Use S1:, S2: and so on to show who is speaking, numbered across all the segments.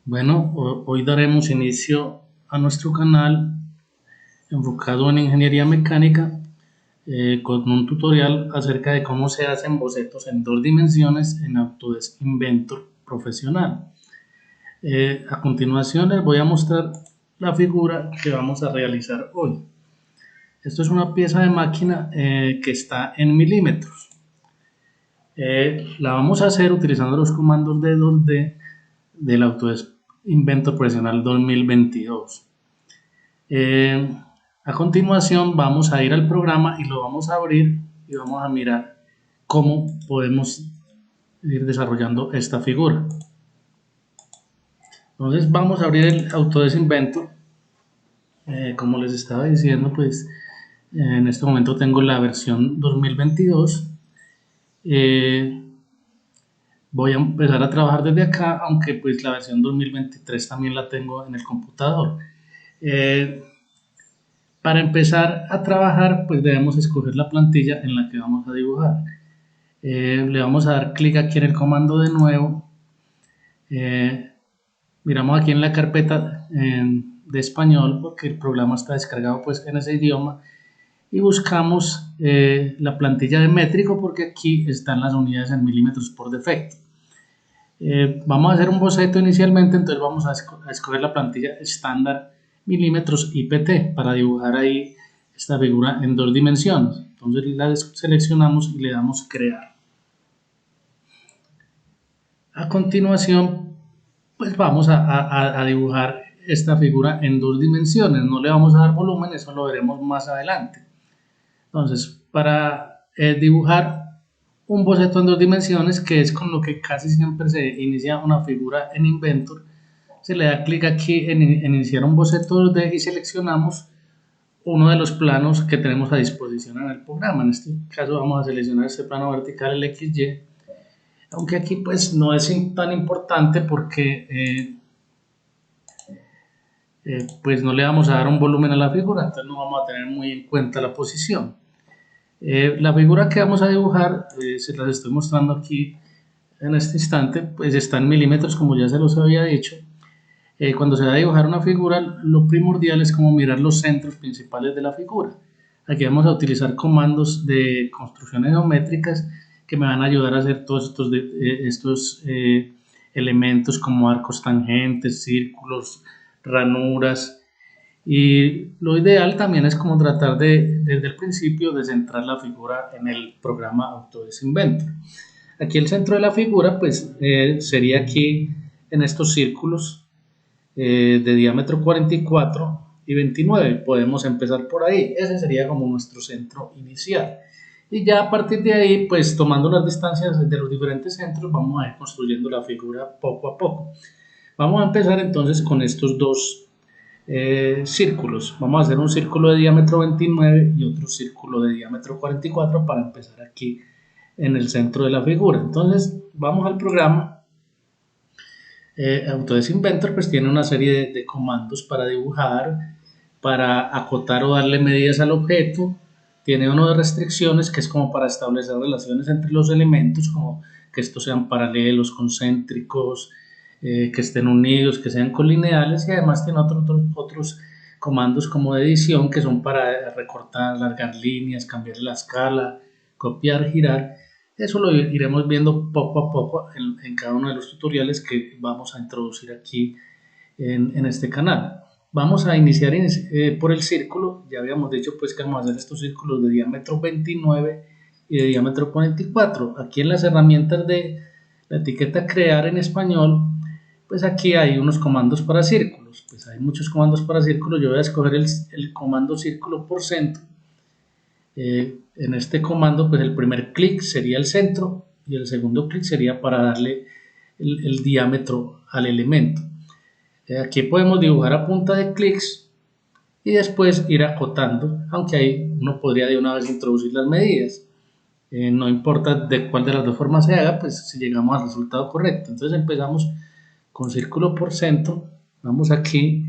S1: Bueno, hoy daremos inicio a nuestro canal enfocado en ingeniería mecánica con un tutorial acerca de cómo se hacen bocetos en 2 dimensiones en Autodesk Inventor Profesional. A continuación les voy a mostrar la figura que vamos a realizar hoy. Esto es una pieza de máquina que está en milímetros. La vamos a hacer utilizando los comandos de 2D del Autodesk Inventor Profesional 2022. A continuación vamos a ir al programa y lo vamos a abrir y vamos a mirar cómo podemos ir desarrollando esta figura. Entonces vamos a abrir el Autodesk Inventor. Como les estaba diciendo, pues en este momento tengo la versión 2022. Voy a empezar a trabajar desde acá, aunque pues la versión 2023 también la tengo en el computador. Para empezar a trabajar, pues debemos escoger la plantilla en la que vamos a dibujar. Le vamos a dar clic aquí en el comando de nuevo. Miramos aquí en la carpeta de español, porque el programa está descargado pues en ese idioma, y buscamos la plantilla de métrico, porque aquí están las unidades en milímetros por defecto. Vamos a hacer un boceto inicialmente, entonces vamos a escoger la plantilla estándar milímetros IPT para dibujar ahí esta figura en 2 dimensiones. Entonces la seleccionamos y le damos crear. A continuación, pues vamos a dibujar esta figura en 2 dimensiones. No le vamos a dar volumen, eso lo veremos más adelante. Entonces, para dibujar un boceto en 2 dimensiones, que es con lo que casi siempre se inicia una figura en Inventor, se le da clic aquí en iniciar un boceto 2D y seleccionamos uno de los planos que tenemos a disposición en el programa. En este caso vamos a seleccionar este plano vertical, el XY, aunque aquí pues no es tan importante porque pues no le vamos a dar un volumen a la figura, entonces no vamos a tener muy en cuenta la posición. La figura que vamos a dibujar, se las estoy mostrando aquí en este instante, pues está en milímetros, como ya se los había dicho. Cuando se va a dibujar una figura, lo primordial es como mirar los centros principales de la figura. Aquí vamos a utilizar comandos de construcciones geométricas que me van a ayudar a hacer todos estos elementos como arcos tangentes, círculos, ranuras. Y lo ideal también es como tratar desde el principio de centrar la figura en el programa Autodesk Inventor. Aquí el centro de la figura pues sería aquí en estos círculos de diámetro 44 y 29. Podemos empezar por ahí. Ese sería como nuestro centro inicial. Y ya a partir de ahí, pues tomando las distancias de los diferentes centros, vamos a ir construyendo la figura poco a poco. Vamos a empezar entonces con estos dos círculos. Vamos a hacer un círculo de diámetro 29 y otro círculo de diámetro 44 para empezar aquí en el centro de la figura. Entonces vamos al programa. Autodesk Inventor pues tiene una serie de comandos para dibujar, para acotar o darle medidas al objeto. Tiene uno de restricciones que es como para establecer relaciones entre los elementos, como que estos sean paralelos, concéntricos, que estén unidos, que sean colineales, y además tiene otros comandos como de edición que son para recortar, alargar líneas, cambiar la escala, copiar, girar. Eso lo iremos viendo poco a poco en cada uno de los tutoriales que vamos a introducir aquí en este canal. Vamos a iniciar por el círculo. Ya habíamos dicho pues que vamos a hacer estos círculos de diámetro 29 y de diámetro 44. Aquí en las herramientas de la etiqueta crear en español, pues aquí hay unos comandos para círculos. Pues hay muchos comandos para círculos. Yo voy a escoger el comando círculo por centro. En este comando pues el primer clic sería el centro y el segundo clic sería para darle el diámetro al elemento. Aquí podemos dibujar a punta de clics y después ir acotando, aunque ahí uno podría de una vez introducir las medidas. No importa de cuál de las dos formas se haga, pues si llegamos al resultado correcto. Entonces empezamos con círculo por centro, vamos aquí,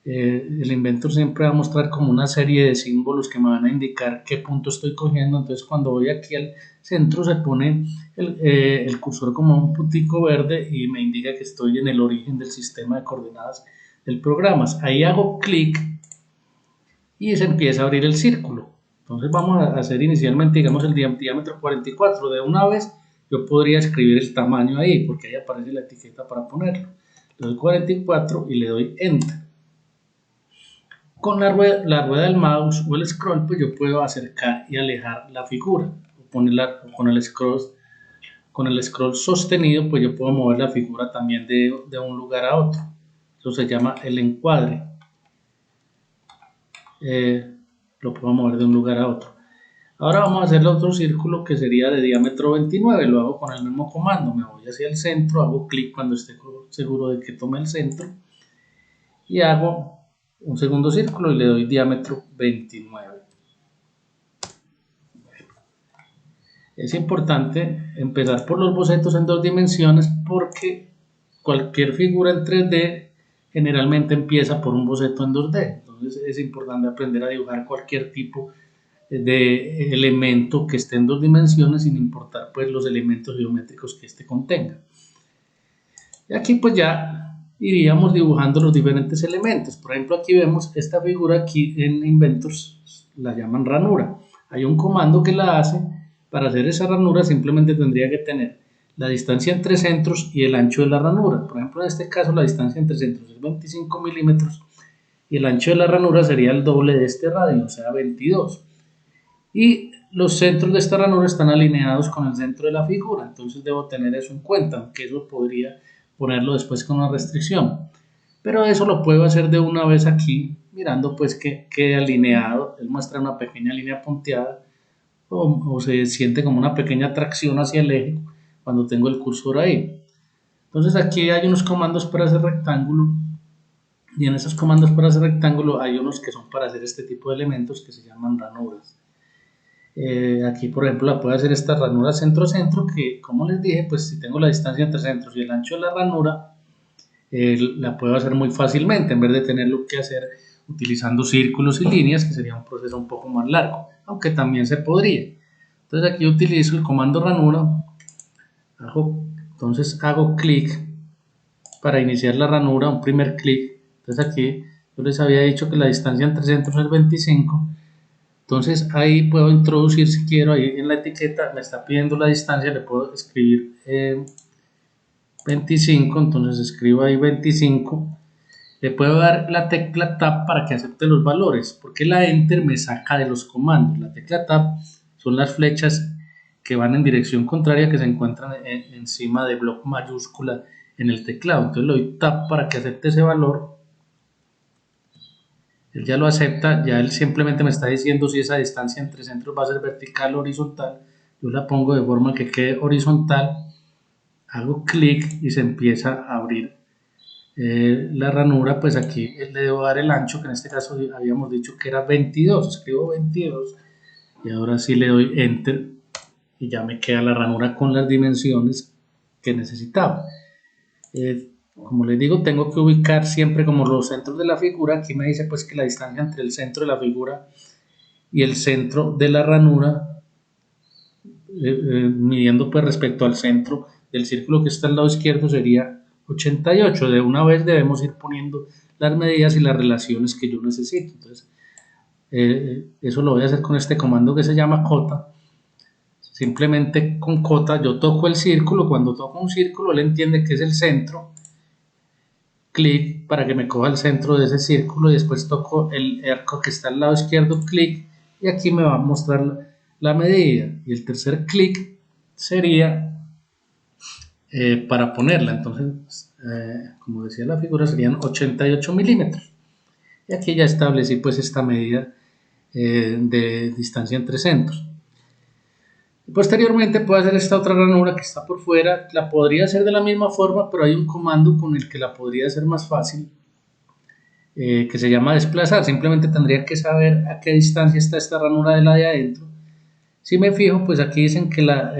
S1: El Inventor siempre va a mostrar como una serie de símbolos que me van a indicar qué punto estoy cogiendo. Entonces cuando voy aquí al centro se pone el cursor como un puntico verde y me indica que estoy en el origen del sistema de coordenadas del programa. Ahí hago clic y se empieza a abrir el círculo. Entonces vamos a hacer inicialmente, digamos, el diámetro 44. De una vez yo podría escribir el tamaño ahí, porque ahí aparece la etiqueta para ponerlo. Le doy 44 y le doy Enter. Con la rueda del mouse o el scroll, pues yo puedo acercar y alejar la figura. O ponerla con el scroll sostenido, pues yo puedo mover la figura también de un lugar a otro. Eso se llama el encuadre. Lo puedo mover de un lugar a otro. Ahora vamos a hacer el otro círculo que sería de diámetro 29. Lo hago con el mismo comando. Me voy hacia el centro, hago clic cuando esté seguro de que tome el centro y hago un segundo círculo y le doy diámetro 29. Es importante empezar por los bocetos en 2 dimensiones porque cualquier figura en 3D generalmente empieza por un boceto en 2D. Entonces es importante aprender a dibujar cualquier tipo de elemento que esté en 2 dimensiones sin importar pues los elementos geométricos que este contenga. Y aquí pues ya iríamos dibujando los diferentes elementos. Por ejemplo, aquí vemos esta figura aquí en Inventors, la llaman ranura. Hay un comando que la hace. Para hacer esa ranura simplemente tendría que tener la distancia entre centros y el ancho de la ranura. Por ejemplo, en este caso la distancia entre centros es 25 milímetros y el ancho de la ranura sería el doble de este radio, o sea 22. Y los centros de esta ranura están alineados con el centro de la figura, entonces debo tener eso en cuenta, aunque eso podría ponerlo después con una restricción. Pero eso lo puedo hacer de una vez aquí, mirando pues que quede alineado. Él muestra una pequeña línea punteada o se siente como una pequeña tracción hacia el eje cuando tengo el cursor ahí. Entonces aquí hay unos comandos para hacer rectángulo y en esos comandos para hacer rectángulo hay unos que son para hacer este tipo de elementos que se llaman ranuras. Aquí por ejemplo la puedo hacer esta ranura centro-centro que como les dije pues si tengo la distancia entre centros y el ancho de la ranura la puedo hacer muy fácilmente en vez de tenerlo que hacer utilizando círculos y líneas que sería un proceso un poco más largo, aunque también se podría. Entonces aquí utilizo el comando ranura, entonces hago clic para iniciar la ranura, un primer clic. Entonces aquí yo les había dicho que la distancia entre centros es 25. Entonces ahí puedo introducir si quiero, ahí en la etiqueta me está pidiendo la distancia, le puedo escribir 25, entonces escribo ahí 25. Le puedo dar la tecla Tab para que acepte los valores, porque la Enter me saca de los comandos. La tecla Tab son las flechas que van en dirección contraria que se encuentran encima de bloc mayúscula en el teclado. Entonces le doy Tab para que acepte ese valor. Él ya lo acepta, ya él simplemente me está diciendo si esa distancia entre centros va a ser vertical o horizontal. Yo la pongo de forma que quede horizontal, hago clic y se empieza a abrir la ranura. Pues aquí le debo dar el ancho, que en este caso habíamos dicho que era 22, escribo 22 y ahora sí le doy Enter y ya me queda la ranura con las dimensiones que necesitaba. Como les digo, tengo que ubicar siempre como los centros de la figura. Aquí me dice pues que la distancia entre el centro de la figura y el centro de la ranura, midiendo pues respecto al centro del círculo que está al lado izquierdo, sería 88. De una vez debemos ir poniendo las medidas y las relaciones que yo necesito. Entonces, eso lo voy a hacer con este comando que se llama cota. Simplemente con cota yo toco el círculo. Cuando toco un círculo él entiende que es el centro, clic para que me coja el centro de ese círculo y después toco el arco que está al lado izquierdo, clic, y aquí me va a mostrar la medida. Y el tercer clic sería para ponerla. Entonces, como decía la figura, serían 88 milímetros. Y aquí ya establecí pues esta medida de distancia entre centros. Posteriormente puedo hacer esta otra ranura que está por fuera. La podría hacer de la misma forma, pero hay un comando con el que la podría hacer más fácil, que se llama desplazar. Simplemente tendría que saber a qué distancia está esta ranura de la de adentro. Si me fijo, pues aquí dicen que la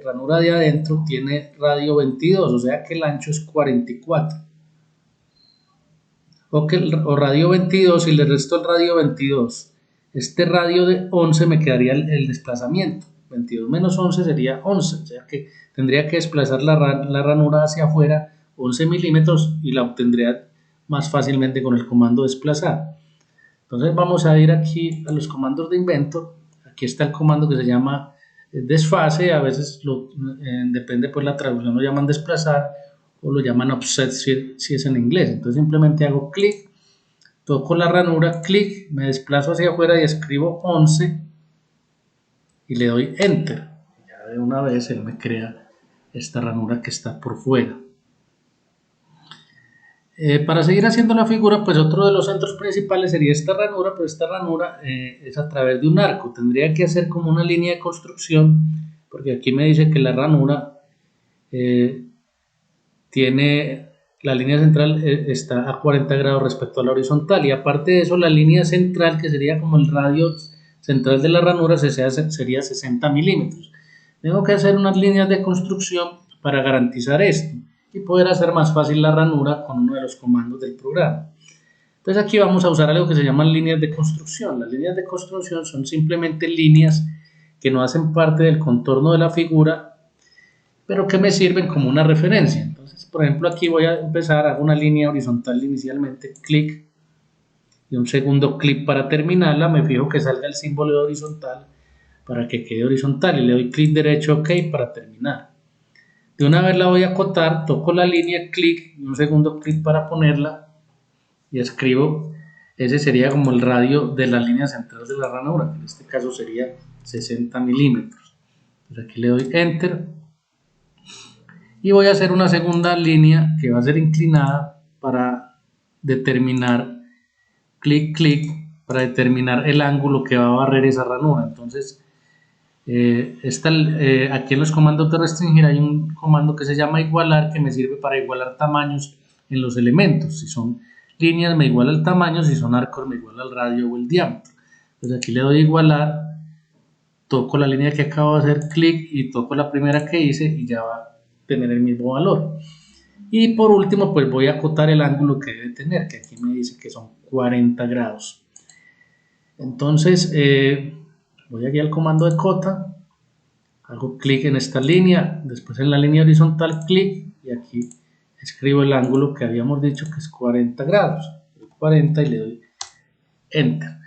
S1: ranura de adentro tiene radio 22, o sea que el ancho es 44. o radio 22, y le resto el radio 22. Este radio de 11 me quedaría el desplazamiento. 22 menos 11 sería 11, o sea que tendría que desplazar la ranura hacia afuera 11 milímetros y la obtendría más fácilmente con el comando desplazar. Entonces vamos a ir aquí a los comandos de invento. Aquí está el comando que se llama desfase, a veces depende pues la traducción, lo llaman desplazar o lo llaman offset si es en inglés. Entonces simplemente hago clic, toco la ranura, clic, me desplazo hacia afuera y escribo 11 y le doy enter. Ya de una vez él me crea esta ranura que está por fuera. Para seguir haciendo la figura, pues otro de los centros principales sería esta ranura, pero esta ranura es a través de un arco. Tendría que hacer como una línea de construcción, porque aquí me dice que la ranura tiene la línea central está a 40 grados respecto a la horizontal, y aparte de eso la línea central, que sería como el radio central de la ranura, sería 60 milímetros. Tengo que hacer unas líneas de construcción para garantizar esto y poder hacer más fácil la ranura con uno de los comandos del programa. Entonces aquí vamos a usar algo que se llaman líneas de construcción. Las líneas de construcción son simplemente líneas que no hacen parte del contorno de la figura, pero que me sirven como una referencia. Entonces, por ejemplo, aquí voy a empezar, hago una línea horizontal inicialmente, clic, y un segundo clic para terminarla, me fijo que salga el símbolo de horizontal para que quede horizontal, y le doy clic derecho, OK, para terminar. De una vez la voy a acotar, toco la línea, clic, y un segundo clic para ponerla, y escribo, ese sería como el radio de la línea central de la ranura, que en este caso sería 60 milímetros. Entonces aquí le doy enter, y voy a hacer una segunda línea que va a ser inclinada para determinar, clic, clic, para determinar el ángulo que va a barrer esa ranura. Entonces, aquí en los comandos de restringir hay un comando que se llama igualar, que me sirve para igualar tamaños en los elementos. Si son líneas me iguala el tamaño, si son arcos me iguala el radio o el diámetro. Entonces aquí le doy igualar, toco la línea que acabo de hacer, clic, y toco la primera que hice y ya va a tener el mismo valor. Y por último, pues voy a acotar el ángulo que debe tener, que aquí me dice que son 40 grados. Entonces, voy aquí al comando de cota, hago clic en esta línea, después en la línea horizontal, clic, y aquí escribo el ángulo que habíamos dicho que es 40 grados, 40, y le doy enter.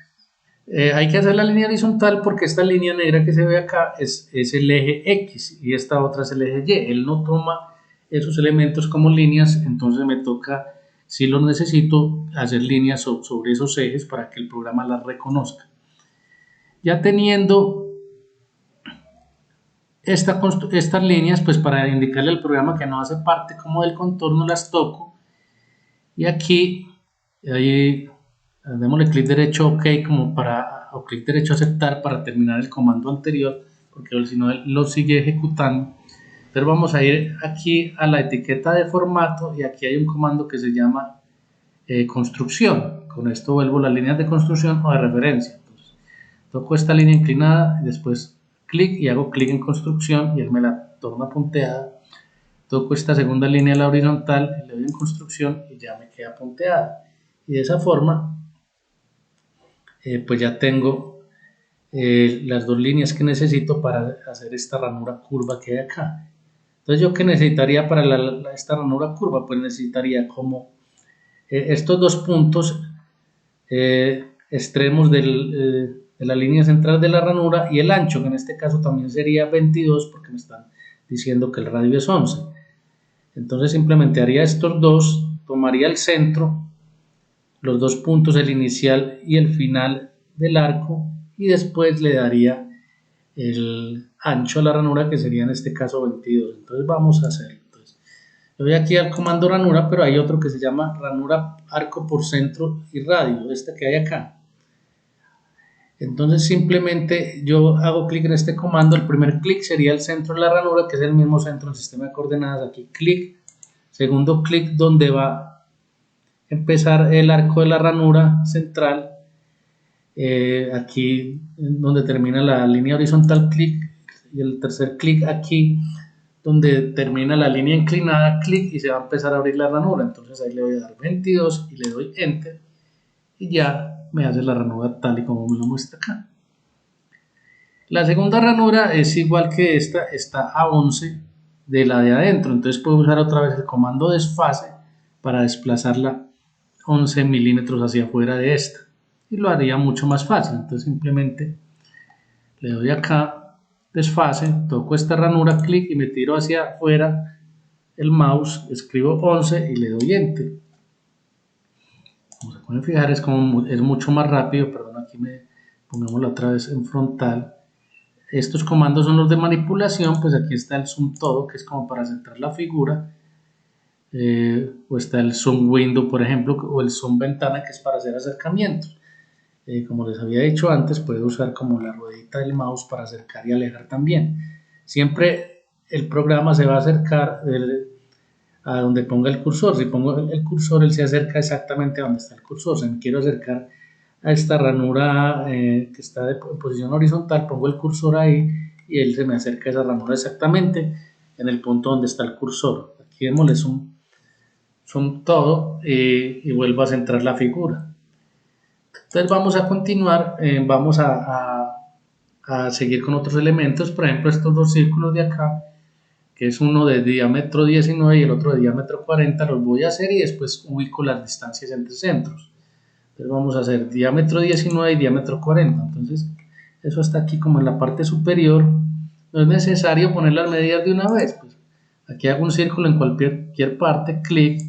S1: Hay que hacer la línea horizontal porque esta línea negra que se ve acá es el eje X y esta otra es el eje Y. Él no toma esos elementos como líneas, entonces me toca, si lo necesito, hacer líneas sobre esos ejes para que el programa las reconozca. Ya teniendo estas líneas, pues para indicarle al programa que no hace parte como del contorno, las toco, y aquí démosle clic derecho OK, o clic derecho aceptar para terminar el comando anterior, porque si no él lo sigue ejecutando. Pero vamos a ir aquí a la etiqueta de formato, y aquí hay un comando que se llama construcción. Con esto vuelvo las líneas de construcción o de referencia. Entonces, toco esta línea inclinada y después clic, y hago clic en construcción y él me la torna punteada. Toco esta segunda línea a la horizontal y le doy en construcción y ya me queda punteada. Y de esa forma pues ya tengo las dos líneas que necesito para hacer esta ranura curva que hay acá. Entonces, ¿yo qué necesitaría para esta ranura curva? Pues necesitaría como estos dos puntos extremos de la línea central de la ranura y el ancho, que en este caso también sería 22 porque me están diciendo que el radio es 11. Entonces simplemente haría estos dos, tomaría el centro, los dos puntos, el inicial y el final del arco, y después le daría el ancho a la ranura, que sería en este caso 22. Entonces vamos a hacerlo. Entonces, yo voy aquí al comando ranura, pero hay otro que se llama ranura arco por centro y radio, este que hay acá. Entonces simplemente yo hago clic en este comando, el primer clic sería el centro de la ranura, que es el mismo centro del sistema de coordenadas, aquí clic, segundo clic donde va a empezar el arco de la ranura central, aquí donde termina la línea horizontal, clic, y el tercer clic aquí donde termina la línea inclinada, clic y se va a empezar a abrir la ranura. Entonces ahí le voy a dar 22 y le doy enter y ya me hace la ranura tal y como me lo muestra acá. La segunda ranura es igual que esta, está a 11 de la de adentro, entonces puedo usar otra vez el comando desfase para desplazarla 11 milímetros hacia afuera de esta y lo haría mucho más fácil. Entonces simplemente le doy acá desfase, toco esta ranura, clic y me tiro hacia afuera el mouse, escribo 11 y le doy enter. Como se pueden fijar es mucho más rápido. Perdón, aquí pongámoslo otra vez en frontal. Estos comandos son los de manipulación, pues aquí está el zoom todo, que es como para centrar la figura, o está el zoom window, por ejemplo, o el zoom ventana, que es para hacer acercamientos. Como les había dicho antes, puedo usar como la ruedita del mouse para acercar y alejar también. Siempre el programa se va a acercar a donde ponga el cursor. Si pongo el cursor, él se acerca exactamente a donde está el cursor. Si me quiero acercar a esta ranura que está en posición horizontal, pongo el cursor ahí y él se me acerca a esa ranura exactamente en el punto donde está el cursor. Aquí démosle zoom todo y vuelvo a centrar la figura. Entonces vamos a continuar, vamos a seguir con otros elementos. Por ejemplo, estos dos círculos de acá, que es uno de diámetro 19 y el otro de diámetro 40, los voy a hacer y después ubico las distancias entre centros. Entonces vamos a hacer diámetro 19 y diámetro 40. Entonces eso está aquí como en la parte superior. No es necesario poner las medidas de una vez. Pues aquí hago un círculo en cualquier parte, clic,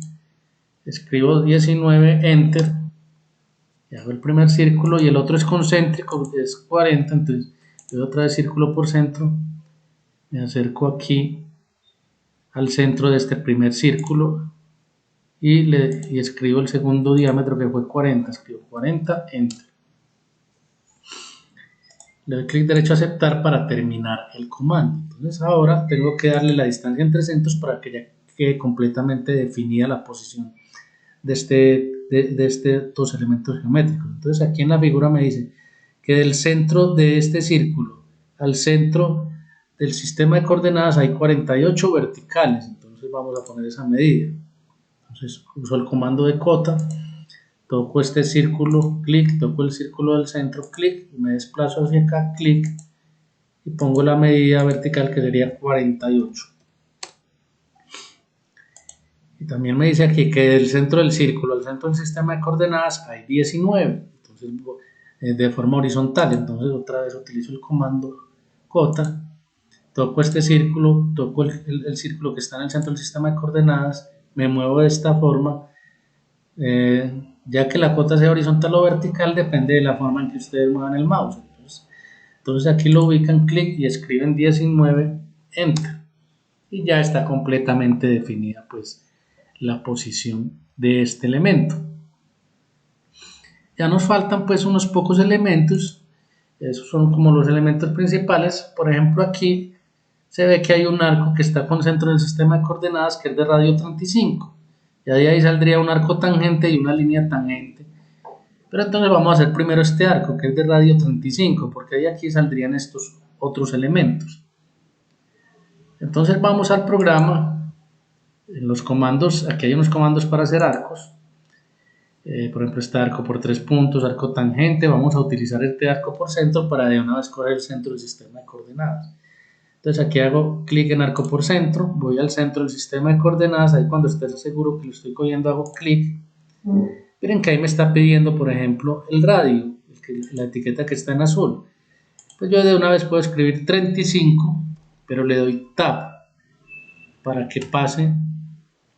S1: escribo 19, enter, y hago el primer círculo y el otro es concéntrico, es 40, entonces yo otra vez círculo por centro, me acerco aquí al centro de este primer círculo y escribo el segundo diámetro que fue 40, escribo 40, enter. Le doy clic derecho a aceptar para terminar el comando. Entonces ahora tengo que darle la distancia entre centros para que ya quede completamente definida la posición de estos dos elementos geométricos. Entonces aquí en la figura me dice que del centro de este círculo al centro del sistema de coordenadas hay 48 verticales. Entonces vamos a poner esa medida. Entonces uso el comando de cota, toco este círculo, clic, toco el círculo del centro, clic, y me desplazo hacia acá, clic, y pongo la medida vertical que sería 48. Y también me dice aquí que del centro del círculo al centro del sistema de coordenadas hay 19, entonces de forma horizontal. Entonces otra vez utilizo el comando cota, toco este círculo, toco el círculo que está en el centro del sistema de coordenadas, me muevo de esta forma. Ya que la cota sea horizontal o vertical depende de la forma en que ustedes muevan el mouse. Entonces aquí lo ubican, clic y escriben 19, enter, y ya está completamente definida pues la posición de este elemento. Ya nos faltan pues unos pocos elementos. Esos son como los elementos principales. Por ejemplo, aquí se ve que hay un arco que está con centro en el sistema de coordenadas que es de radio 35. Ya de ahí saldría un arco tangente y una línea tangente. Pero entonces vamos a hacer primero este arco que es de radio 35, porque de aquí saldrían estos otros elementos. Entonces vamos al programa. En los comandos, aquí hay unos comandos para hacer arcos. Por ejemplo, este arco por 3 puntos, arco tangente. Vamos a utilizar este arco por centro para de una vez coger el centro del sistema de coordenadas. Entonces aquí hago clic en arco por centro, voy al centro del sistema de coordenadas, ahí cuando esté seguro que lo estoy cogiendo hago clic. Miren que ahí me está pidiendo, por ejemplo, el radio, la etiqueta que está en azul. Pues yo de una vez puedo escribir 35, pero le doy tab para que pase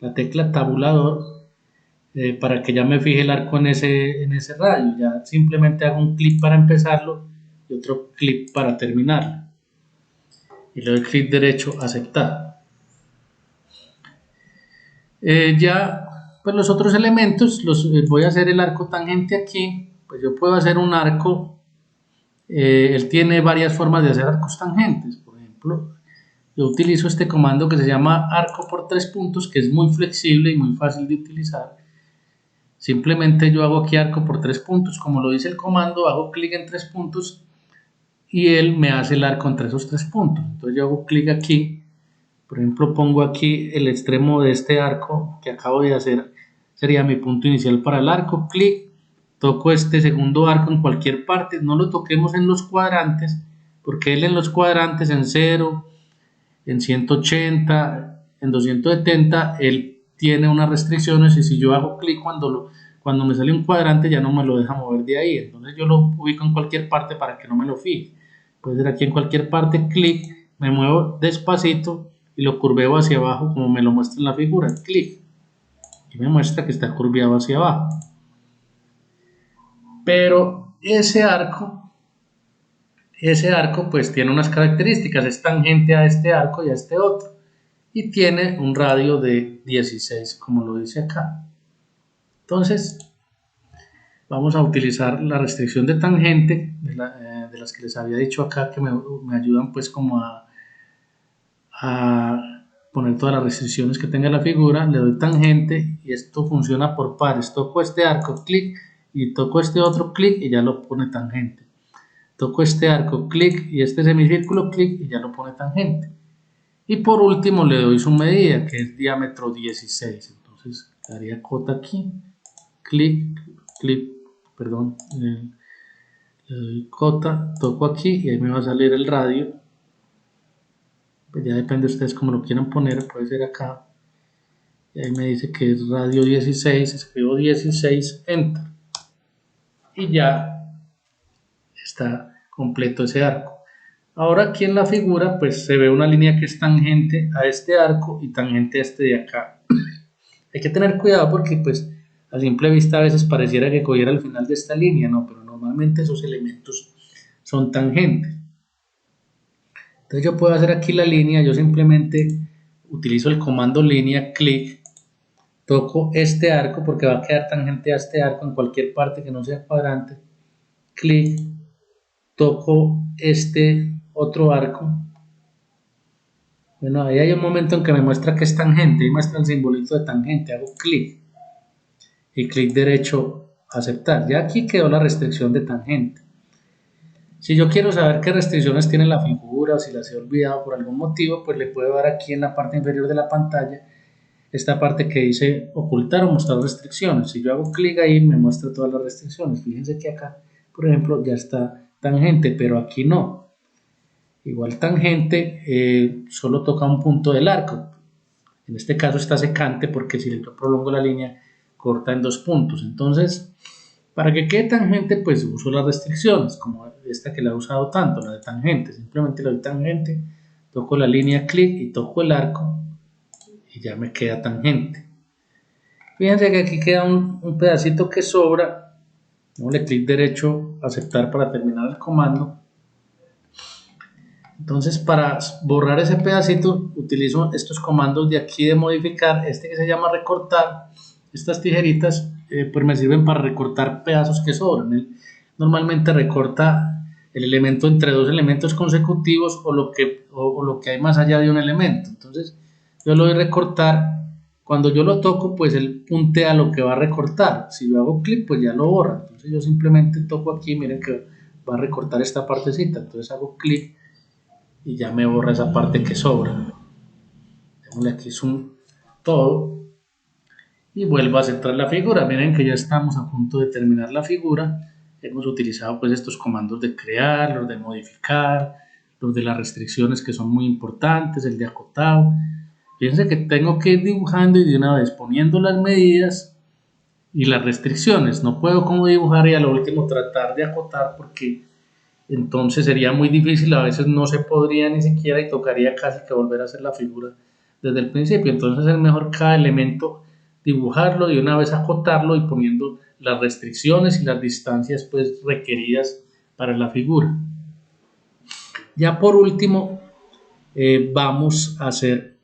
S1: la tecla tabulador, para que ya me fije el arco en ese radio. Ya simplemente hago un clic para empezarlo y otro clic para terminarlo. Y le doy clic derecho a aceptar. Ya pues los otros elementos voy a hacer el arco tangente aquí. Pues yo puedo hacer un arco, él tiene varias formas de hacer arcos tangentes. Por ejemplo, yo utilizo este comando que se llama arco por 3 puntos, que es muy flexible y muy fácil de utilizar. Simplemente yo hago aquí arco por 3 puntos, como lo dice el comando, hago clic en 3 puntos y él me hace el arco entre esos 3 puntos. Entonces yo hago clic aquí, Por ejemplo, pongo aquí el extremo de este arco que acabo de hacer, sería mi punto inicial para el arco, clic, toco este segundo arco en cualquier parte, no lo toquemos en los cuadrantes, porque él en los cuadrantes en 0, en 180, en 270, él tiene unas restricciones y si yo hago clic cuando me sale un cuadrante ya no me lo deja mover de ahí, entonces yo lo ubico en cualquier parte para que no me lo fije. Puede ser aquí en cualquier parte, clic, me muevo despacito y lo curveo hacia abajo como me lo muestra en la figura, clic, y me muestra que está curveado hacia abajo. Pero ese arco pues tiene unas características, es tangente a este arco y a este otro, y tiene un radio de 16, como lo dice acá. Entonces, vamos a utilizar la restricción de tangente, de las que les había dicho acá, que me ayudan pues como a poner todas las restricciones que tenga la figura. Le doy tangente y esto funciona por pares. Toco este arco, clic, y toco este otro, clic, y ya lo pone tangente. Toco este arco, clic, y este semicírculo, clic, y ya lo pone tangente. Y por último le doy su medida, que es diámetro 16. Entonces daría cota aquí, clic, clic, perdón, le doy cota, toco aquí y ahí me va a salir el radio. Pues ya depende de ustedes cómo lo quieran poner, puede ser acá. Y ahí me dice que es radio 16, escribo 16, enter. Y ya está completo ese arco. Ahora aquí en la figura pues se ve una línea que es tangente a este arco y tangente a este de acá. Hay que tener cuidado porque pues a simple vista a veces pareciera que cogiera el final de esta línea, no, pero normalmente esos elementos son tangentes. Entonces yo puedo hacer aquí la línea, yo simplemente utilizo el comando línea, clic, toco este arco porque va a quedar tangente a este arco en cualquier parte que no sea cuadrante, clic, toco este otro arco. Bueno, ahí hay un momento en que me muestra que es tangente, y muestra el simbolito de tangente, hago clic y clic derecho, aceptar. Ya aquí quedó la restricción de tangente. Si yo quiero saber qué restricciones tiene la figura o si las he olvidado por algún motivo, pues le puedo dar aquí en la parte inferior de la pantalla esta parte que dice ocultar o mostrar restricciones. Si yo hago clic ahí me muestra todas las restricciones. Fíjense que acá, por ejemplo, ya está tangente, pero aquí no. Igual tangente solo toca un punto del arco. En este caso está secante porque si yo prolongo la línea corta en 2 puntos. Entonces, para que quede tangente, pues uso las restricciones, como esta que la he usado tanto, la de tangente. Simplemente le doy tangente, toco la línea, clic y toco el arco y ya me queda tangente. Fíjense que aquí queda un pedacito que sobra. Démosle clic derecho, aceptar para terminar el comando. Entonces para borrar ese pedacito utilizo estos comandos de aquí de modificar, este que se llama recortar. Estas tijeritas pues me sirven para recortar pedazos que sobran. Él normalmente recorta el elemento entre dos elementos consecutivos o lo que hay más allá de un elemento. Entonces yo lo voy a recortar. Cuando yo lo toco pues él puntea lo que va a recortar. Si yo hago clic pues ya lo borra. Entonces yo simplemente toco aquí, miren que va a recortar esta partecita. Entonces hago clic y ya me borra esa parte que sobra. Démosle aquí zoom todo y vuelvo a centrar la figura. Miren que ya estamos a punto de terminar la figura. Hemos utilizado pues estos comandos de crear, los de modificar, los de las restricciones que son muy importantes, el de acotado. Fíjense que tengo que ir dibujando y de una vez poniendo las medidas y las restricciones. No puedo como dibujar y a lo último tratar de acotar porque entonces sería muy difícil, a veces no se podría ni siquiera y tocaría casi que volver a hacer la figura desde el principio. Entonces es mejor cada elemento dibujarlo y una vez acotarlo y poniendo las restricciones y las distancias pues requeridas para la figura. Ya por último vamos a hacer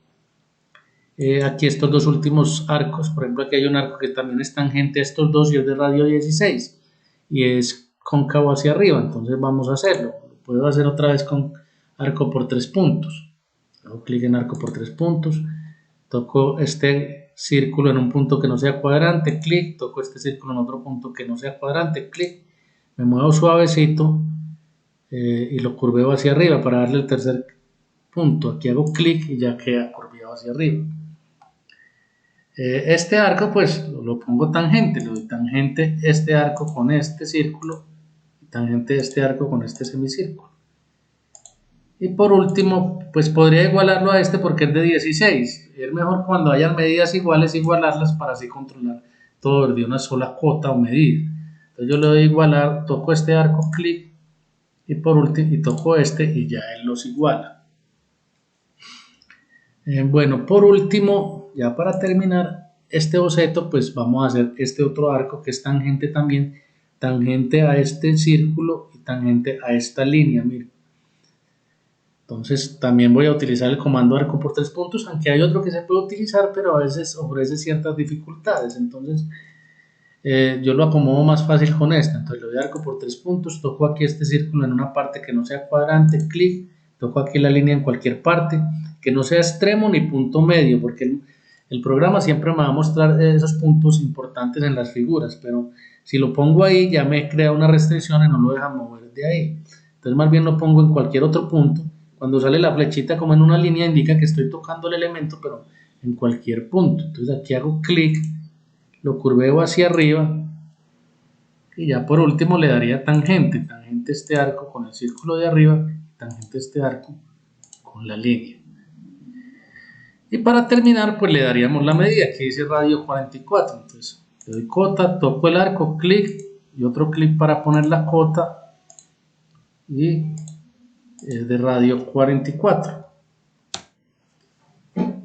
S1: aquí estos dos últimos arcos. Por ejemplo, aquí hay un arco que también es tangente a estos dos y es de radio 16 y es cóncavo hacia arriba, entonces vamos a hacerlo. Lo puedo hacer otra vez con arco por 3 puntos. Hago clic en arco por 3 puntos, toco este círculo en un punto que no sea cuadrante, clic, toco este círculo en otro punto que no sea cuadrante, clic, me muevo suavecito y lo curveo hacia arriba para darle el tercer punto. Aquí hago clic y ya queda curviado hacia arriba. Este arco pues lo pongo tangente, le doy tangente este arco con este círculo y tangente este arco con este semicírculo. Y por último, pues podría igualarlo a este porque es de 16. Es mejor cuando hayan medidas iguales igualarlas para así controlar todo de una sola cota o medida. Entonces yo le doy igualar, toco este arco, clic, y por último, y toco este y ya él los iguala. Bueno, por último, ya para terminar este boceto, pues vamos a hacer este otro arco que es tangente también, tangente a este círculo y tangente a esta línea, miren. Entonces también voy a utilizar el comando arco por 3 puntos, aunque hay otro que se puede utilizar, pero a veces ofrece ciertas dificultades. Entonces yo lo acomodo más fácil con esta. Entonces le doy arco por 3 puntos, toco aquí este círculo en una parte que no sea cuadrante, clic, toco aquí la línea en cualquier parte, que no sea extremo ni punto medio, porque el programa siempre me va a mostrar esos puntos importantes en las figuras, pero si lo pongo ahí ya me crea una restricción y no lo deja mover de ahí. Entonces más bien lo pongo en cualquier otro punto. Cuando sale la flechita como en una línea indica que estoy tocando el elemento, pero en cualquier punto. Entonces aquí hago clic, lo curveo hacia arriba y ya por último le daría tangente, tangente este arco con el círculo de arriba, tangente este arco con la línea. Y para terminar pues le daríamos la medida, que dice radio 44. Entonces le doy cota, toco el arco, clic y otro clic para poner la cota y es de radio 44.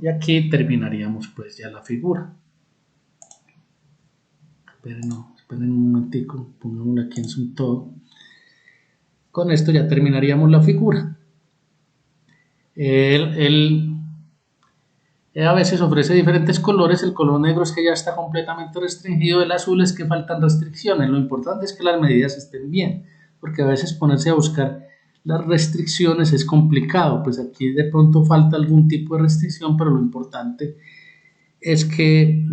S1: Y aquí terminaríamos pues ya la figura. Esperen un momentico, pongámoslo aquí en su todo. Con esto ya terminaríamos la figura. A veces ofrece diferentes colores. El color negro es que ya está completamente restringido, el azul es que faltan restricciones. Lo importante es que las medidas estén bien, porque a veces ponerse a buscar las restricciones es complicado. Pues aquí de pronto falta algún tipo de restricción, pero lo importante es que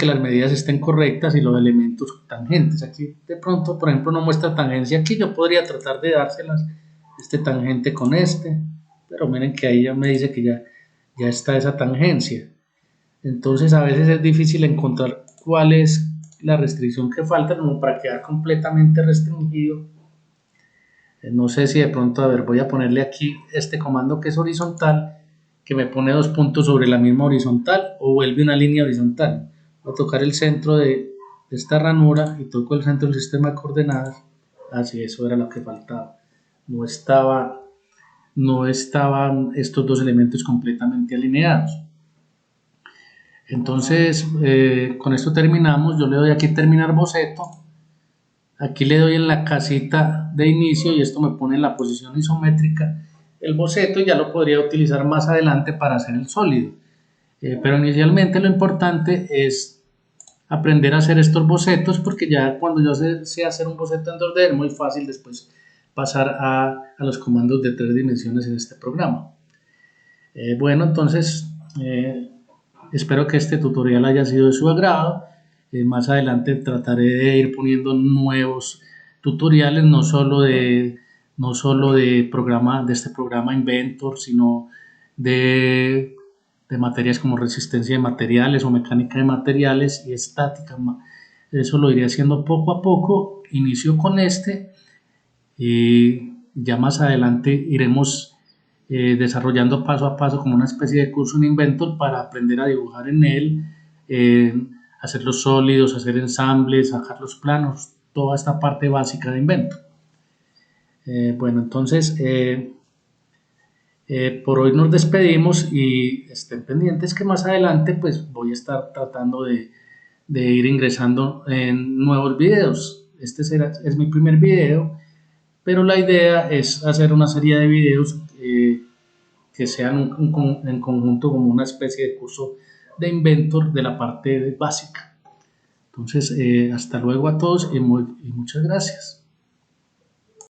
S1: las medidas estén correctas y los elementos tangentes. Aquí de pronto, por ejemplo, no muestra tangencia. Aquí yo podría tratar de dárselas, este tangente con este, pero miren que ahí ya me dice que ya está esa tangencia. Entonces a veces es difícil encontrar cuál es la restricción que falta como para quedar completamente restringido. No sé si de pronto, a ver, voy a ponerle aquí este comando que es horizontal, que me pone 2 puntos sobre la misma horizontal o vuelve una línea horizontal. Voy a tocar el centro de esta ranura y toco el centro del sistema de coordenadas. Así, eso era lo que faltaba. No estaban estos dos elementos completamente alineados. Entonces, con esto terminamos. Yo le doy aquí terminar boceto. Aquí le doy en la casita de inicio y esto me pone en la posición isométrica el boceto, y ya lo podría utilizar más adelante para hacer el sólido. Pero inicialmente lo importante es aprender a hacer estos bocetos, porque ya cuando yo sé hacer un boceto en 2D es muy fácil después pasar a los comandos de 3 dimensiones en este programa. Bueno, entonces espero que este tutorial haya sido de su agrado. Más adelante trataré de ir poniendo nuevos tutoriales, no solo de este programa Inventor, sino de materias como resistencia de materiales o mecánica de materiales y estática. Eso lo iré haciendo poco a poco. Inicio con este y ya más adelante iremos desarrollando paso a paso como una especie de curso en Inventor para aprender a dibujar en él, hacer los sólidos, hacer ensambles, sacar los planos, toda esta parte básica de Inventor. Bueno, entonces por hoy nos despedimos y estén pendientes que más adelante pues voy a estar tratando de ir ingresando en nuevos videos. Este es mi primer video, pero la idea es hacer una serie de videos que sean en conjunto como una especie de curso de Inventor de la parte básica. Entonces, hasta luego a todos y muchas gracias.